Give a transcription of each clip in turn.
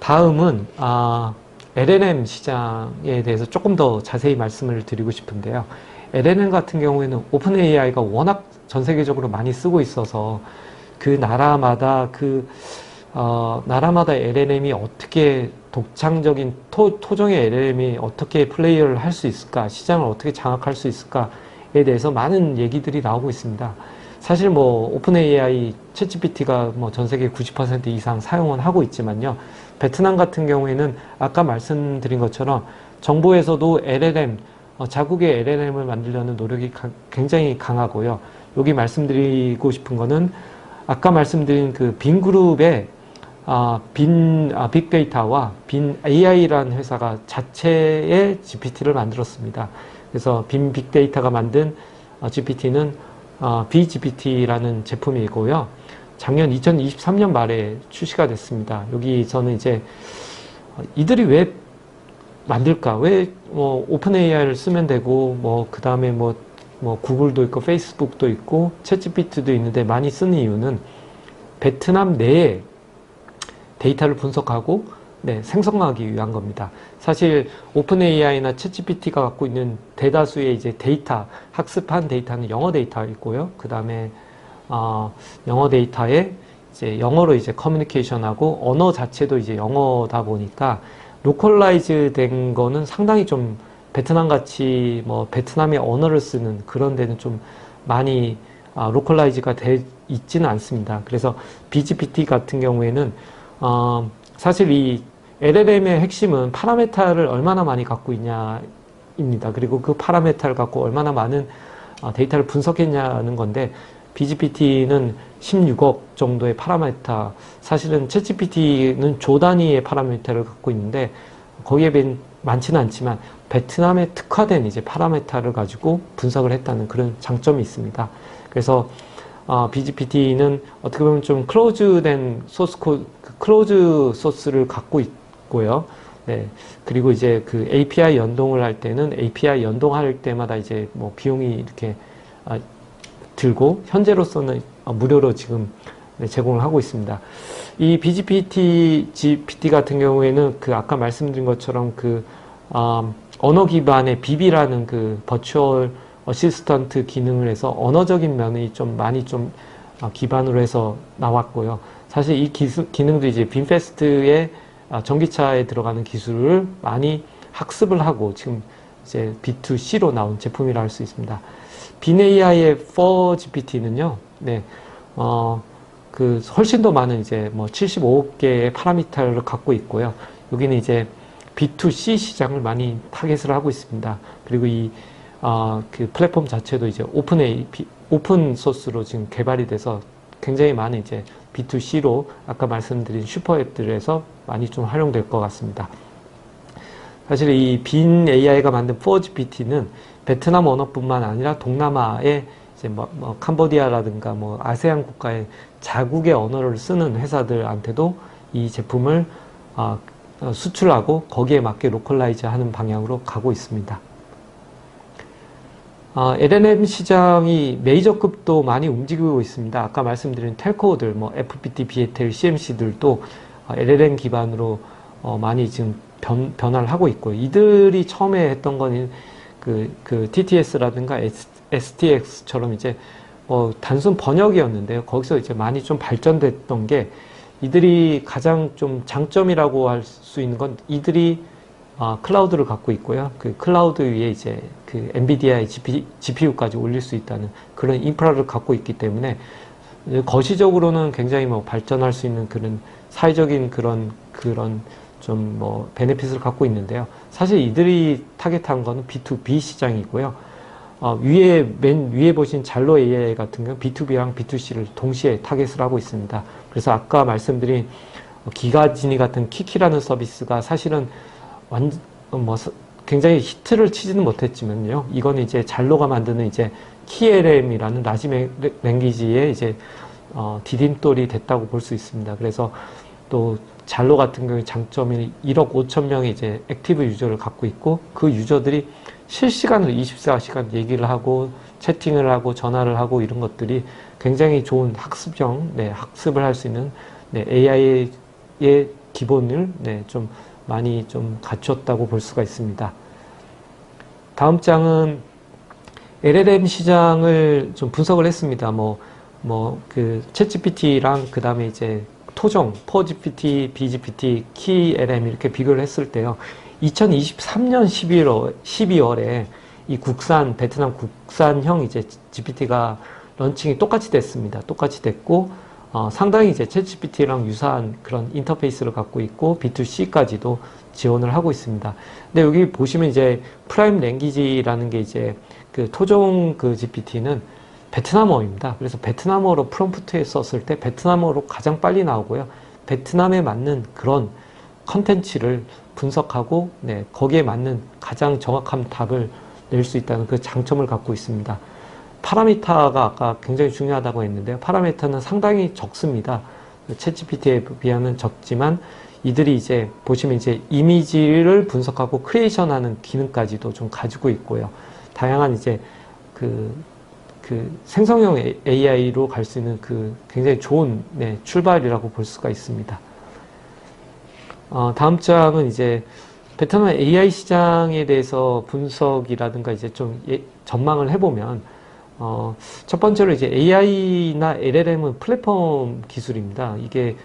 다음은 LLM 시장에 대해서 조금 더 자세히 말씀을 드리고 싶은데요. LLM 같은 경우에는 오픈 AI가 워낙 전 세계적으로 많이 쓰고 있어서 그 나라마다 나라마다 LLM이 어떻게 독창적인 토종의 LLM이 어떻게 플레이를 할 수 있을까, 시장을 어떻게 장악할 수 있을까에 대해서 많은 얘기들이 나오고 있습니다. 사실 뭐 오픈 AI, 챗GPT가 뭐 전 세계 90% 이상 사용은 하고 있지만요. 베트남 같은 경우에는 아까 말씀드린 것처럼 정부에서도 LLM, 자국의 LLM을 만들려는 노력이 굉장히 강하고요. 여기 말씀드리고 싶은 거는 아까 말씀드린 그 빈그룹의 빅데이터와 빈 AI라는 회사가 자체의 GPT를 만들었습니다. 그래서 빈 빅데이터가 만든 GPT는 BGPT라는 제품이고요. 작년 2023년 말에 출시가 됐습니다. 여기서는 이제 이들이 왜 만들까? 왜 오픈 AI를 쓰면 되고 그 다음에 뭐 구글도 있고 페이스북도 있고 챗GPT도 있는데 많이 쓰는 이유는 베트남 내에 데이터를 분석하고 생성하기 위한 겁니다. 사실 오픈 AI나 챗GPT가 갖고 있는 대다수의 이제 데이터, 학습한 데이터는 영어 데이터이고요. 그 다음에 영어 데이터에 이제 영어로 이제 커뮤니케이션하고 언어 자체도 이제 영어다 보니까 로컬라이즈 된 거는 상당히 좀 베트남 같이 베트남의 언어를 쓰는 그런 데는 좀 많이 로컬라이즈가 돼 있지는 않습니다. 그래서 BGPT 같은 경우에는 사실 이 LLM의 핵심은 파라메타를 얼마나 많이 갖고 있냐입니다. 그리고 그 파라메타를 갖고 얼마나 많은 데이터를 분석했냐는 건데 BGPT는 16억 정도의 파라메타, 사실은 챗GPT는 조 단위의 파라메타를 갖고 있는데 거기에 비해 많지는 않지만 베트남에 특화된 이제 파라메타를 가지고 분석을 했다는 그런 장점이 있습니다. 그래서 BGPT는 어떻게 보면 좀 클로즈된 클로즈 소스를 갖고 있고요. 네. 그리고 이제 그 API 연동을 할 때는 API 연동할 때마다 이제 비용이 이렇게 들고 현재로서는 무료로 지금 제공을 하고 있습니다. 이 GPT 같은 경우에는 그 아까 말씀드린 것처럼 언어 기반의 BB라는 그 버추얼 어시스턴트 기능을 해서 언어적인 면이 좀 많이 기반으로 해서 나왔고요. 사실 이 기능도 이제 빈페스트의 전기차에 들어가는 기술을 많이 학습을 하고 지금 이제 B2C로 나온 제품이라 할 수 있습니다. 빈 AI의 4GPT는요, 훨씬 더 많은 이제 75억 개의 파라미터를 갖고 있고요. 여기는 이제 B2C 시장을 많이 타겟을 하고 있습니다. 그리고 그 플랫폼 자체도 이제 오픈 소스로 지금 개발이 돼서 굉장히 많은 이제 B2C로 아까 말씀드린 슈퍼앱들에서 많이 좀 활용될 것 같습니다. 사실 이 빈 AI가 만든 4GPT는 베트남 언어뿐만 아니라 동남아의 이제 캄보디아라든가 아세안 국가의 자국의 언어를 쓰는 회사들한테도 이 제품을 수출하고 거기에 맞게 로컬라이즈 하는 방향으로 가고 있습니다. LLM 시장이 메이저급도 많이 움직이고 있습니다. 아까 말씀드린 텔코들, FPT, 비에텔, CMC들도 LLM 기반으로 많이 지금 변화를 하고 있고요. 이들이 처음에 했던 건 그 TTS라든가 STX처럼 이제 단순 번역이었는데요. 거기서 이제 많이 좀 발전됐던 게 이들이 가장 좀 장점이라고 할 수 있는 건 이들이 클라우드를 갖고 있고요. 그 클라우드 위에 이제 그 엔비디아의 GPU까지 올릴 수 있다는 그런 인프라를 갖고 있기 때문에 거시적으로는 굉장히 발전할 수 있는 그런 사회적인 그런 좀 베네핏을 갖고 있는데요. 사실 이들이 타겟한 거는 B2B 시장이고요. 맨 위에 보신 잘로 AI 같은 경우 B2B랑 B2C를 동시에 타겟을 하고 있습니다. 그래서 아까 말씀드린 기가지니 같은 키키라는 서비스가 사실은 굉장히 히트를 치지는 못했지만요. 이건 이제 잘로가 만드는 이제 KLM이라는 라지 랭귀지의 이제 디딤돌이 됐다고 볼 수 있습니다. 그래서 또 잘로 같은 경우에 장점이 1억 5천 명의 이제 액티브 유저를 갖고 있고 그 유저들이 실시간으로 24시간 얘기를 하고 채팅을 하고 전화를 하고 이런 것들이 굉장히 좋은 학습을 할 수 있는 AI의 기본을 좀 많이 좀 갖췄다고 볼 수가 있습니다. 다음 장은 LLM 시장을 좀 분석을 했습니다. 그 챗GPT랑 그 다음에 이제 토종, 퍼GPT, BGPT, KeyLM 이렇게 비교를 했을 때요. 2023년 12월에 이 베트남 국산형 이제 GPT가 런칭이 똑같이 됐습니다. 똑같이 됐고, 상당히 이제 챗GPT랑 유사한 그런 인터페이스를 갖고 있고, B2C까지도 지원을 하고 있습니다. 근데 여기 보시면 이제 프라임 랭귀지라는 게 이제 그 토종 그 GPT는 베트남어입니다. 그래서 베트남어로 프롬프트에 썼을 때 베트남어로 가장 빨리 나오고요. 베트남에 맞는 그런 컨텐츠를 분석하고, 거기에 맞는 가장 정확한 답을 낼 수 있다는 그 장점을 갖고 있습니다. 파라미터가 아까 굉장히 중요하다고 했는데요. 파라미터는 상당히 적습니다. 챗GPT에 비하면 적지만 이들이 이제 보시면 이제 이미지를 분석하고 크리에이션하는 기능까지도 좀 가지고 있고요. 다양한 이제 그 생성형 AI로 갈 수 있는 그 굉장히 좋은 출발이라고 볼 수가 있습니다. 다음 장은 이제 베트남 AI 시장에 대해서 분석이라든가 이제 좀 전망을 해보면, 첫 번째로 이제 AI나 LLM은 플랫폼 기술입니다. 이게,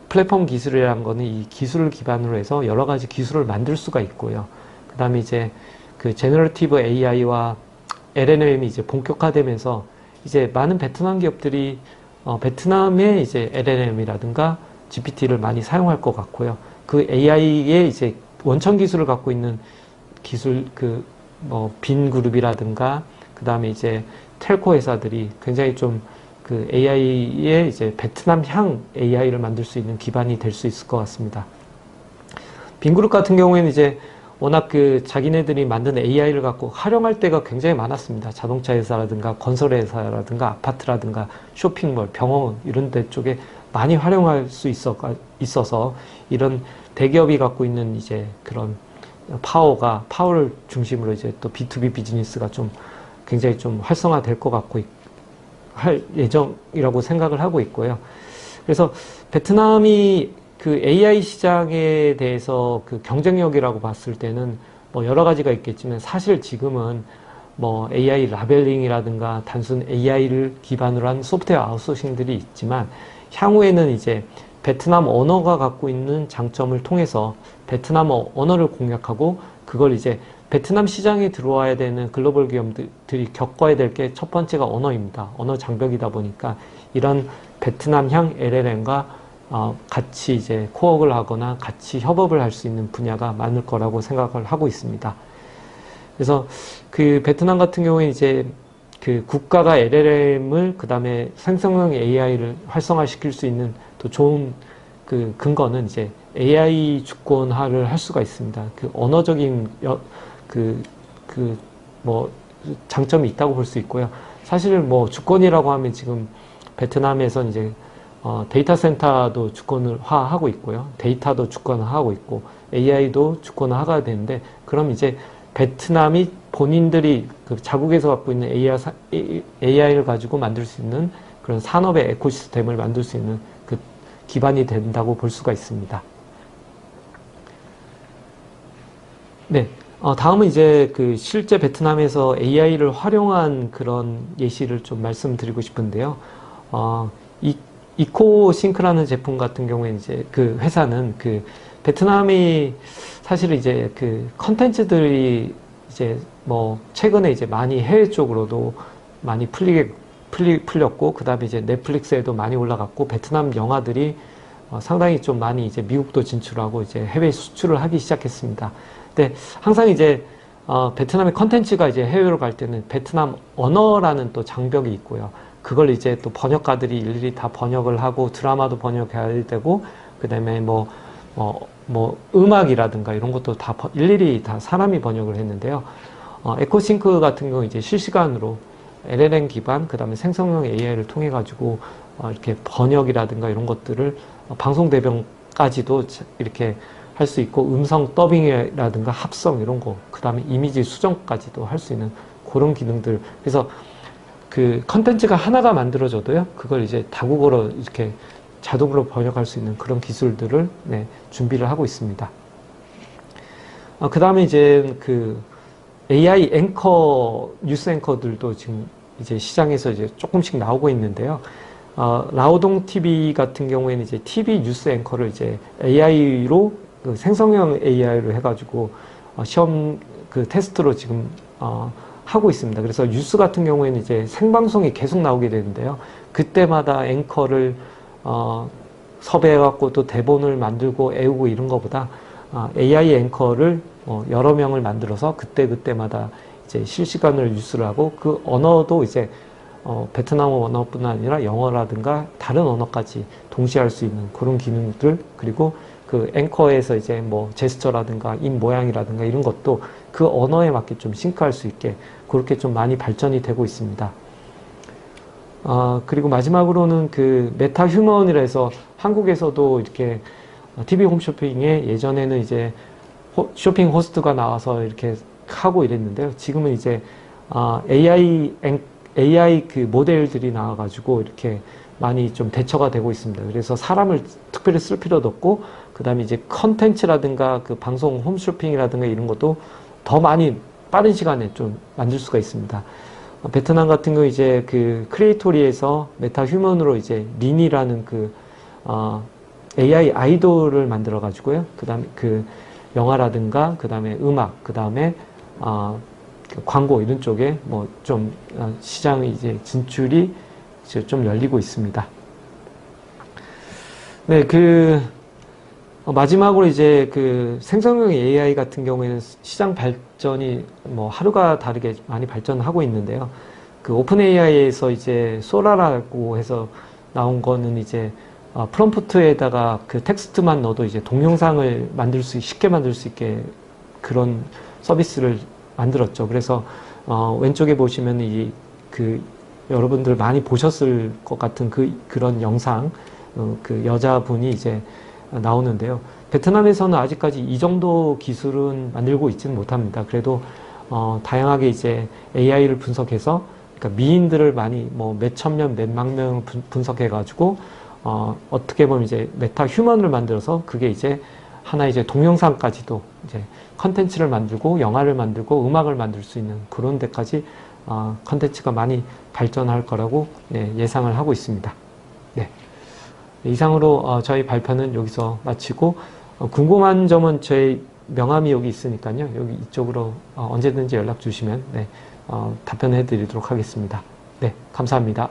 플랫폼 기술이라는 거는 이 기술을 기반으로 해서 여러 가지 기술을 만들 수가 있고요. 그 다음에 이제 그 제너러티브 AI와 LLM이 이제 본격화되면서 이제 많은 베트남 기업들이, 베트남의 이제 LLM이라든가 GPT를 많이 사용할 것 같고요. 그 AI의 이제 원천 기술을 갖고 있는 기술, 빈 그룹이라든가, 그 다음에 이제 텔코 회사들이 굉장히 좀 그 AI의 이제 베트남향 AI를 만들 수 있는 기반이 될 수 있을 것 같습니다. 빈 그룹 같은 경우에는 이제 워낙 그 자기네들이 만든 AI를 갖고 활용할 때가 굉장히 많았습니다. 자동차 회사라든가 건설 회사라든가 아파트라든가 쇼핑몰, 병원 이런 데 쪽에 많이 활용할 수 있어서 이런 대기업이 갖고 있는 이제 그런 파워를 중심으로 이제 또 B2B 비즈니스가 좀 굉장히 좀 활성화될 것 같고 할 예정이라고 생각을 하고 있고요. 그래서 베트남이 그 AI 시장에 대해서 그 경쟁력이라고 봤을 때는 뭐 여러 가지가 있겠지만 사실 지금은 뭐 AI 라벨링이라든가 단순 AI를 기반으로 한 소프트웨어 아웃소싱들이 있지만 향후에는 이제 베트남 언어가 갖고 있는 장점을 통해서 베트남 언어를 공략하고 그걸 이제 베트남 시장에 들어와야 되는 글로벌 기업들이 겪어야 될 게 첫 번째가 언어입니다. 언어 장벽이다 보니까 이런 베트남향 LLM과 같이 이제 코업을 하거나 같이 협업을 할 수 있는 분야가 많을 거라고 생각을 하고 있습니다. 그래서 그 베트남 같은 경우에 이제 그 국가가 LLM을 그 다음에 생성형 AI를 활성화시킬 수 있는 또 좋은 그 근거는 이제 AI 주권화를 할 수가 있습니다. 그 언어적인 뭐 장점이 있다고 볼 수 있고요. 사실 뭐 주권이라고 하면 지금 베트남에선 이제 데이터 센터도 주권화하고 있고요. 데이터도 주권화하고 있고 AI도 주권화가 되는데 그럼 이제 베트남이 본인들이 그 자국에서 갖고 있는 AI를 가지고 만들 수 있는 그런 산업의 에코시스템을 만들 수 있는 그 기반이 된다고 볼 수가 있습니다. 네. 다음은 이제 그 실제 베트남에서 AI를 활용한 그런 예시를 좀 말씀드리고 싶은데요. 이코싱크라는 제품 같은 경우에 이제 그 회사는 그 베트남이 사실 이제 그 컨텐츠들이 이제 뭐 최근에 이제 많이 해외 쪽으로도 많이 풀렸고 그 다음에 이제 넷플릭스에도 많이 올라갔고 베트남 영화들이 상당히 좀 많이 이제 미국도 진출하고 이제 해외 수출을 하기 시작했습니다. 근데 항상 이제 베트남의 컨텐츠가 이제 해외로 갈 때는 베트남 언어라는 또 장벽이 있고요. 그걸 이제 또 번역가들이 일일이 다 번역을 하고 드라마도 번역해야 되고 그다음에 뭐 음악이라든가 이런 것도 다 일일이 다 사람이 번역을 했는데요. 에코싱크 같은 경우 이제 실시간으로 LLM 기반 그다음에 생성형 AI를 통해 가지고 이렇게 번역이라든가 이런 것들을 방송 대변까지도 이렇게 할 수 있고 음성 더빙이라든가 합성 이런 거 그다음에 이미지 수정까지도 할 수 있는 그런 기능들 그래서 그 컨텐츠가 하나가 만들어져도요 그걸 이제 다국어로 이렇게 자동으로 번역할 수 있는 그런 기술들을 네, 준비를 하고 있습니다. 그 다음에 이제 그 AI 앵커, 뉴스 앵커들도 지금 이제 시장에서 이제 조금씩 나오고 있는데요. 라오동 TV 같은 경우에는 이제 TV 뉴스 앵커를 이제 AI로 그 생성형 AI로 해가지고 시험 그 테스트로 지금 하고 있습니다. 그래서 뉴스 같은 경우에는 이제 생방송이 계속 나오게 되는데요. 그때마다 앵커를 섭외해갖고 또 대본을 만들고 애우고 이런 것보다 AI 앵커를 여러 명을 만들어서 그때마다 이제 실시간으로 뉴스를 하고 그 언어도 이제 베트남어 언어뿐 아니라 영어라든가 다른 언어까지 동시에 할 수 있는 그런 기능들, 그리고 그 앵커에서 이제 뭐 제스처라든가 입 모양이라든가 이런 것도 그 언어에 맞게 좀 싱크할 수 있게 그렇게 좀 많이 발전이 되고 있습니다. 그리고 마지막으로는 그 메타 휴먼이라 해서 한국에서도 이렇게 TV 홈쇼핑에 예전에는 이제 쇼핑 호스트가 나와서 이렇게 하고 이랬는데요. 지금은 이제 AI 그 모델들이 나와가지고 이렇게 많이 좀 대처가 되고 있습니다. 그래서 사람을 특별히 쓸 필요도 없고, 그 다음에 이제 컨텐츠라든가 그 방송 홈쇼핑이라든가 이런 것도 더 많이 빠른 시간에 좀 만들 수가 있습니다. 베트남 같은 경우 이제 그 크리에이토리에서 메타 휴먼으로 이제 린이라는 그 AI 아이돌을 만들어 가지고요. 그 다음에 그 영화라든가 그 다음에 음악, 그 다음에 그 광고 이런 쪽에 뭐 좀 시장 이제 진출이 이제 좀 열리고 있습니다. 네, 그 마지막으로 이제 그 생성형 AI 같은 경우에는 시장 발전이 뭐 하루가 다르게 많이 발전하고 있는데요. 그 오픈 AI에서 이제 소라라고 해서 나온 거는 이제 프롬프트에다가 그 텍스트만 넣어도 이제 동영상을 쉽게 만들 수 있게 그런 서비스를 만들었죠. 그래서 왼쪽에 보시면 그 여러분들 많이 보셨을 것 같은 그런 영상, 그 여자분이 이제 나오는데요. 베트남에서는 아직까지 이 정도 기술은 만들고 있지는 못합니다. 그래도 다양하게 이제 AI를 분석해서, 그러니까 미인들을 많이 뭐 몇천 명, 몇만 명 분석해가지고 어떻게 보면 이제 메타 휴먼을 만들어서 그게 이제 하나 이제 동영상까지도 이제 컨텐츠를 만들고 영화를 만들고 음악을 만들 수 있는 그런 데까지 컨텐츠가 많이 발전할 거라고 예상을 하고 있습니다. 네. 이상으로 저희 발표는 여기서 마치고 궁금한 점은 저희 명함이 여기 있으니까요. 여기 이쪽으로 언제든지 연락 주시면 답변해 드리도록 하겠습니다. 네, 감사합니다.